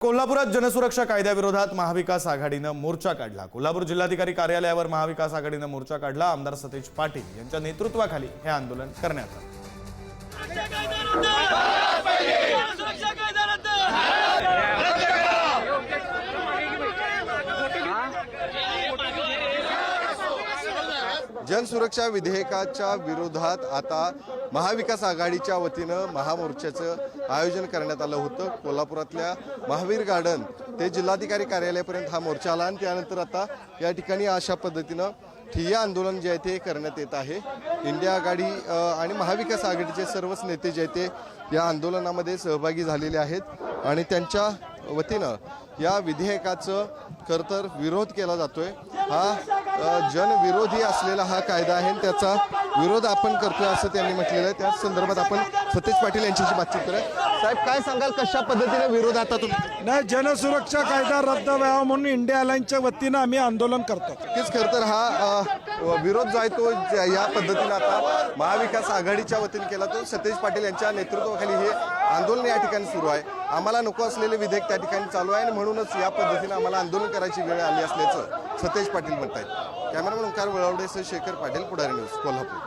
कोल्हापुरात जनसुरक्षा कायद्याविरोधात महाविकास आघाडीने मोर्चा काढला। कोल्हापूर जिल्हाधिकारी कार्यालयावर महाविकास आघाडीने मोर्चा काढला। आमदार सतेज पाटील यांच्या नेतृत्वाखाली हे आंदोलन करण्यात आले। जनसुरक्षा विधेयकाच्या विरोधात आता महाविकास आघाडीच्या वतीनं महामोर्चाचं आयोजन करण्यात आलं होतं। कोल्हापुरातल्या महावीर गार्डन ते जिल्हाधिकारी कार्यालयापर्यंत हा मोर्चा आला आणि त्यानंतर आता या ठिकाणी अशा पद्धतीनं ठिय्या आंदोलन जे आहे ते करण्यात येत आहे। इंडिया आघाडी आणि महाविकास आघाडीचे सर्वच नेते जे आहेत ते या आंदोलनामध्ये सहभागी झालेले आहेत आणि त्यांच्या वतीनं या विधेयकाचं खरं तर विरोध केला जातोय। हा जनविरोधी असलेला हा कायदा आहे, त्याचा विरोध आपण करतोय असं त्यांनी म्हटलेलं आहे। त्या संदर्भात आपण सतेज पाटील यांच्याशी बातचीत करूया। साहेब, काय सांगाल, कशा पद्धतीने विरोध आता तुम्ही? नाही, जनसुरक्षा कायदा रद्द व्हावा म्हणून इंडिया अलायन्सच्या वतीनं आम्ही आंदोलन करतो। नक्कीच खरं तर हा विरोध जो आहे तो या पद्धतीने आता महाविकास आघाडीच्या वतीने केला। तो सतेज पाटील यांच्या नेतृत्वाखाली हे आंदोलन या ठिकाणी सुरू आहे। आम्हाला नको असलेले विधेयक त्या ठिकाणी चालू आहे आणि म्हणूनच या पद्धतीने आम्हाला आंदोलन करायची वेळ आली असल्याचं सतेज पाटील म्हणतात। कॅमेरामन ओंकार वळवडेसह शेखर पाटील, पुढारी न्यूज, कोल्हापूर।